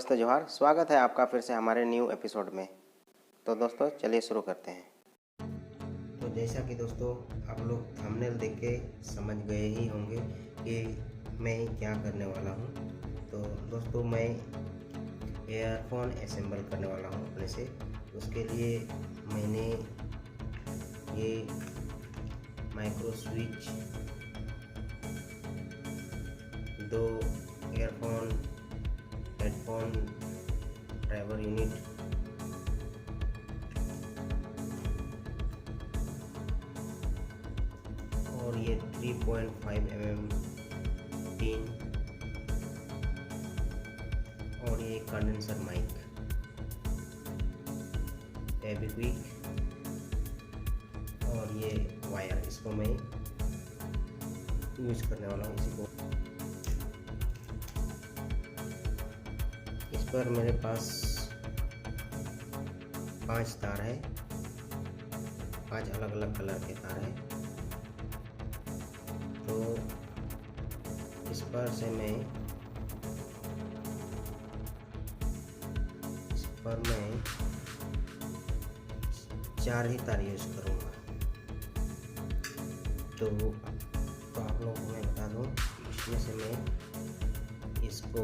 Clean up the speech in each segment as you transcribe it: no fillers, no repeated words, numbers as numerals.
दोस्तों जोहार, स्वागत है आपका फिर से हमारे न्यू एपिसोड में। तो दोस्तों चलिए शुरू करते हैं। तो जैसा कि दोस्तों आप लोग थंबनेल देख के समझ गए ही होंगे कि मैं क्या करने वाला हूँ। तो दोस्तों मैं एयरफोन असेंबल करने वाला हूँ अपने से। उसके लिए मैंने ये micro switch, 2 earphone, headphone, driver unit, और ये 3.5 mm पिन, और ये कंडेंसर माइक, फेविक्विक, और ये वायर। इसको मैं यूज करने वाला हूँ। इसी को इस पर मेरे पास 5 तार है, 5 अलग अलग कलर के तार हैं। तो इस पर से मैं 4 ही तार यूज करूँगा। तो आप लोगों को मैं बता दूँ, इसमें से मैं इसको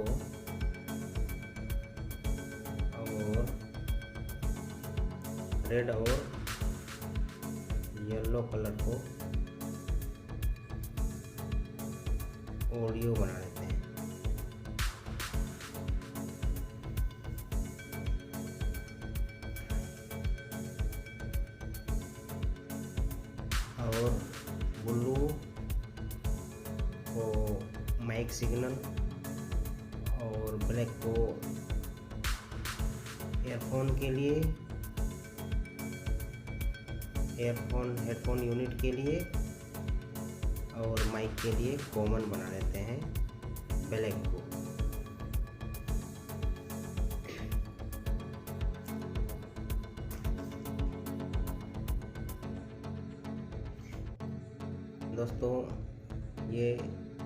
और रेड और येलो कलर को ऑडियो बना लेते हैं। और ब्लू को माइक सिग्नल और ब्लैक को एयरफोन के लिए, हेडफोन यूनिट के लिए, और माइक के लिए कॉमन बना लेते हैं ब्लैक को। दोस्तों ये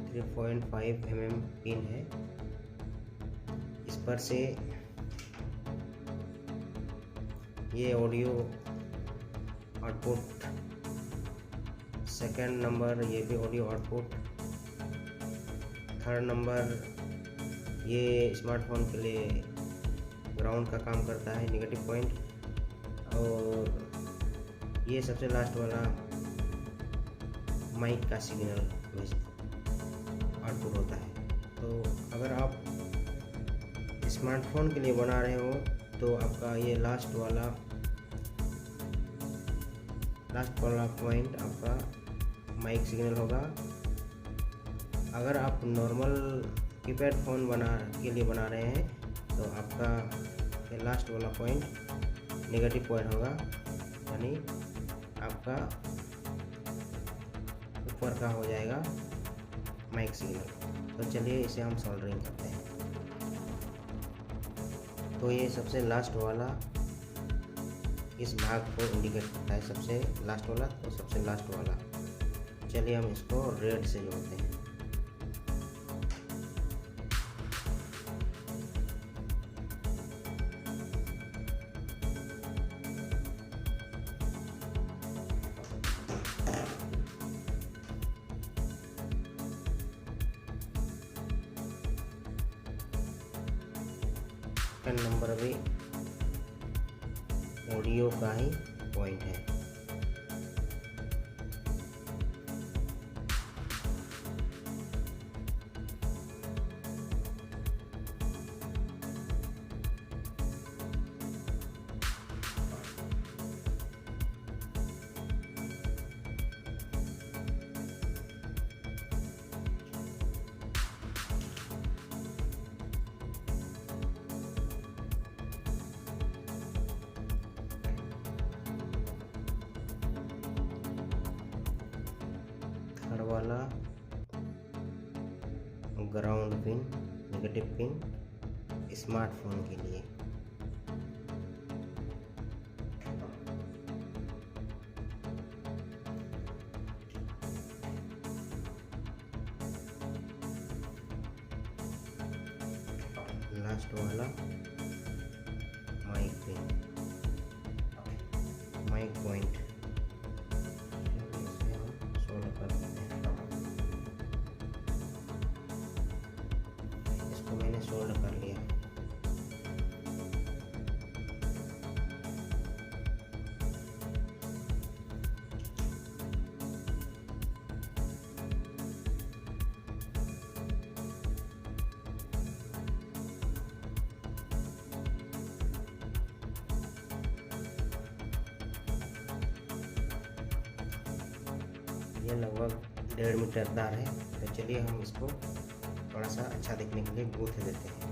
3.5 mm पिन है। इस पर से ये ऑडियो आउटपुट, सेकंड नंबर ये भी ऑडियो आउटपुट, थर्ड नंबर ये स्मार्टफोन के लिए ग्राउंड का काम करता है, नेगेटिव पॉइंट, और ये सबसे लास्ट वाला माइक का सिग्नल आउटपुट होता है। तो अगर आप स्मार्टफोन के लिए बना रहे हो तो आपका ये लास्ट वाला पॉइंट आपका माइक सिग्नल होगा। अगर आप नॉर्मल कीपैड फ़ोन के लिए बना रहे हैं तो आपका ये लास्ट वाला पॉइंट नेगेटिव पॉइंट होगा, यानी आपका ऊपर का हो जाएगा माइक सिग्नल। तो चलिए इसे हम सोल्डरिंग करते हैं। तो ये सबसे लास्ट वाला इस भाग को इंडिकेट करता है, सबसे लास्ट वाला, तो सबसे लास्ट वाला। चलिए हम इसको रेड से जोड़ते हैं। सेकंड नंबर भी ऑडियो का ही पॉइंट है। वाला ground pin, negative pin smartphone के लिए। लास्ट वाला वाला माइक पिन, माइक पॉइंट, इसे हम सोल्ड कर देते हैं। इसको मैंने सोल्ड कर लिया। ये लगभग 1.5 मीटर तार है, तो चलिए हम इसको थोड़ा सा अच्छा दिखने के लिए गूंथ देते हैं।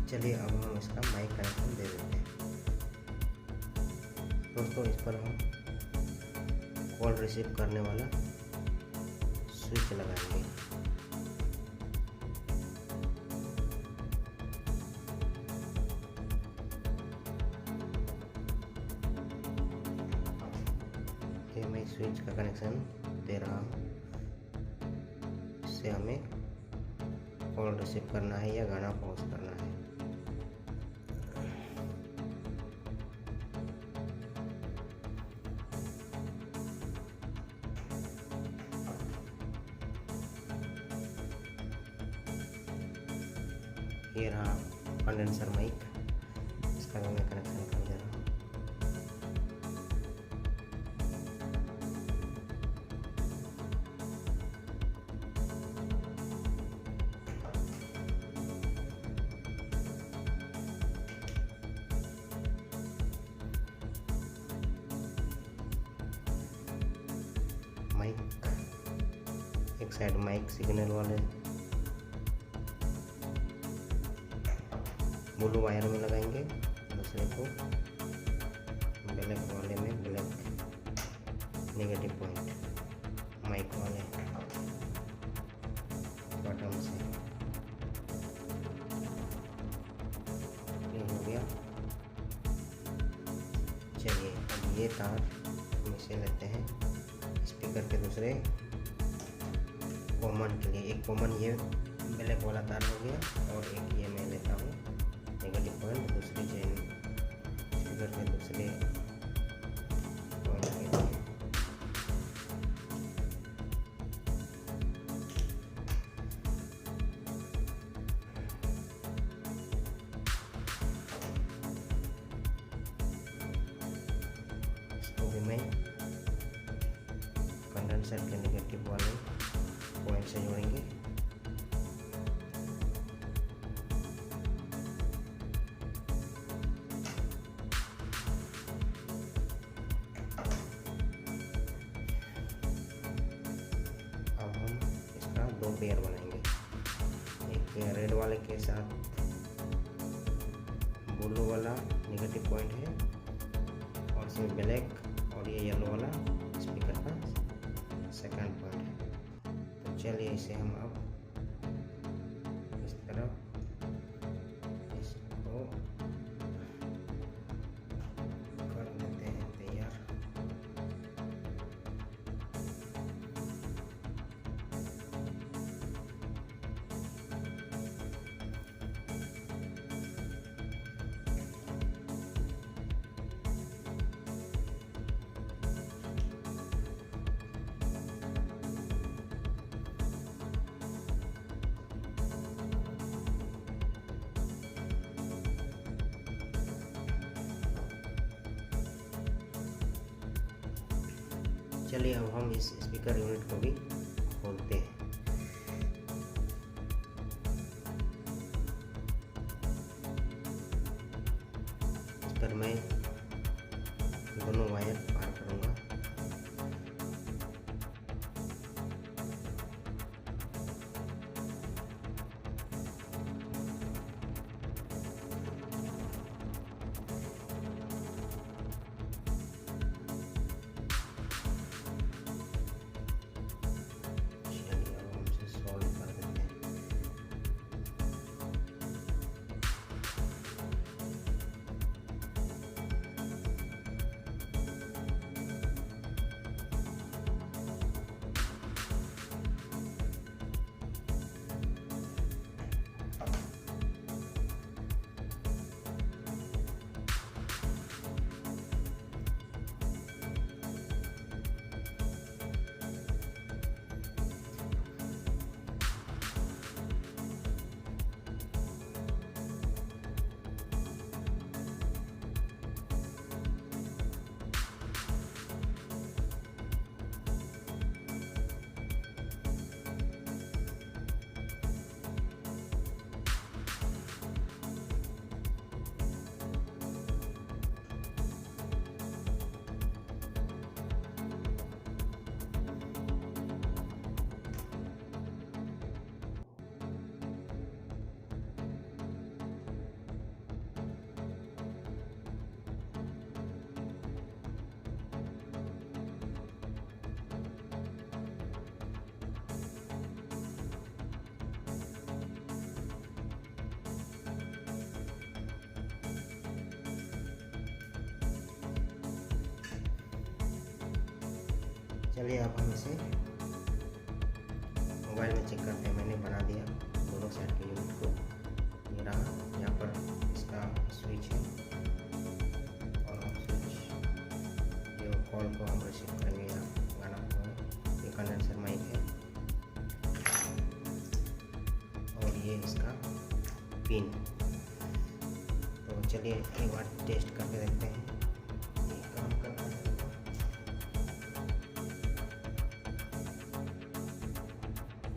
चलिए अब हम इसका माइक कनेक्शन दे देते हैं। दोस्तों इस पर हम कॉल रिसीव करने वाला स्विच लगाएंगे। ये मैं स्विच का कनेक्शन दे रहा हूँ। इससे हमें कॉल रिसीव करना है या गाना पॉज करना है। ये रहा कंडेंसर माइक, इसका भी मैं कनेक्शन कर दे रहा हूँ। माइक एक साइड माइक सिग्नल वाले ब्लू वायर में लगाएंगे, दूसरे को ब्लैक वाले में ब्लैक नेगेटिव पॉइंट माइक वाले बटन से। ये हो गया। चलिए अब ये तार हम इसे लेते हैं स्पीकर के दूसरे कॉमन के लिए। एक कॉमन ये ब्लैक वाला तार हो गया और एक ये मैं लेता हूँ नेगेटिव पॉइंट दूसरी चेन स्पीकर के दूसरे पॉइंट के लिए। इसको भी मैं कंडेंसर के नेगेटिव वाले पॉइंट से जोड़ेंगे। दो पेयर बनाएंगे, एक पेयर रेड वाले के साथ ब्लू वाला नेगेटिव पॉइंट है और इसमें ब्लैक और ये येलो वाला स्पीकर का सेकंड पॉइंट है। तो चलिए इसे हम अब इस तरफ इसको कर देते हैं तैयार। चलिए अब हम इस स्पीकर यूनिट को भी खोलते हैं। कर मैं दोनों वायर पार करूँगा। चलिए अब हम इसे मोबाइल में चेक करते हैं। मैंने बना दिया दोनों साइड के यूनिट को। ये रहा, यहाँ पर इसका स्विच है और स्विच जो कॉल को हम रिसीव करेंगे यहाँ गाना को है। ये कंडेंसर माइक है और ये इसका पिन। तो चलिए एक बार टेस्ट करके देखते हैं ये काम कर रहा है।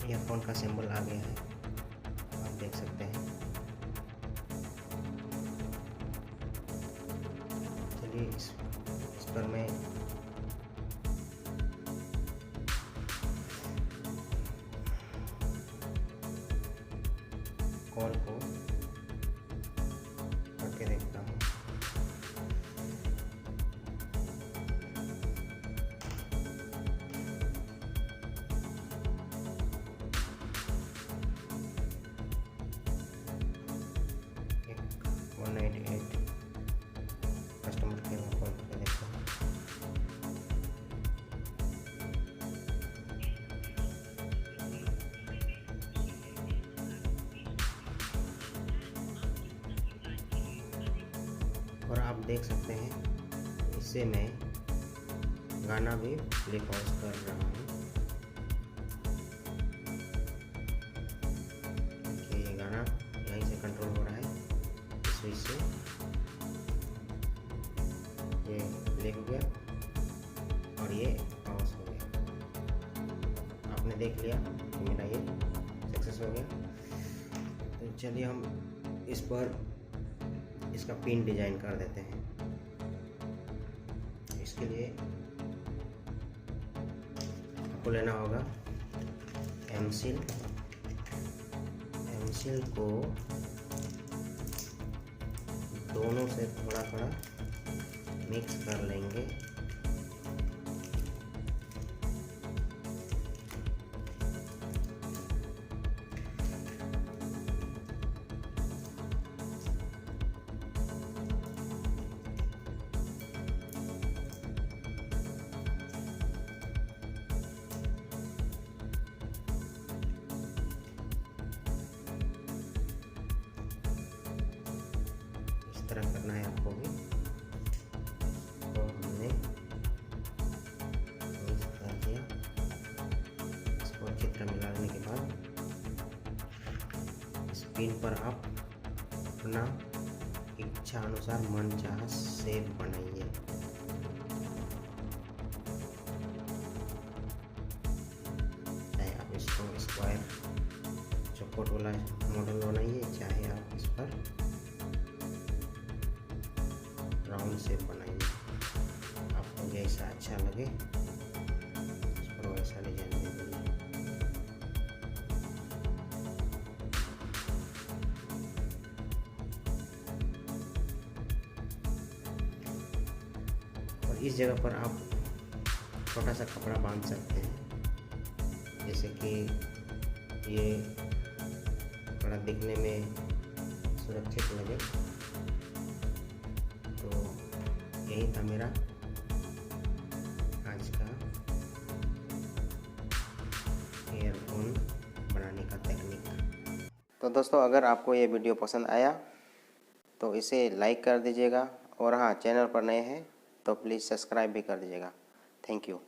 ईयरफोन का सिंबल आ गया है, आप देख सकते हैं। चलिए इस पर मैं कॉल को करके देखता हूँ। कस्टमर केयर में कॉल करके देखता हूँ। और आप देख सकते हैं इससे मैं गाना भी प्ले पॉज कर रहा हूँ। देखिए ये गाना यहीं से कंट्रोल हो रहा है इस स्विच से। ये प्ले हो गया और ये पॉज हो गया। आपने देख लिया कि मेरा ये सक्सेस हो गया। तो चलिए हम इस पर इसका पिन डिजाइन कर देते हैं। इसके लिए आपको लेना होगा एमसील को दोनों से थोड़ा थोड़ा मिक्स कर लेंगे। इस तरह करना है आपको भी। तो हमने मिक्स कर दिया। इसको अच्छी तरह मिलाने के बाद इस पिन पर आप अपना इच्छा अनुसार मनचाहा शेप बनाइए। चाहे आप इसको स्क्वायर चौकोट वाला मॉडल बनाइए, चाहे आप इस पर राउंड शेप बनाएंगे। आपको जैसा अच्छा लगे उस पर वैसा डिजाइन दे दीजिए। और इस जगह पर आप छोटा सा कपड़ा बांध सकते हैं, जैसे कि ये थोड़ा दिखने में सुरक्षित लगे। तो यही था मेरा आज का ईयरफोन बनाने का टेक्निक। तो दोस्तों, अगर आपको ये वीडियो पसंद आया तो इसे लाइक कर दीजिएगा, और हाँ, चैनल पर नए हैं तो प्लीज़ सब्सक्राइब भी कर दीजिएगा। Thank you.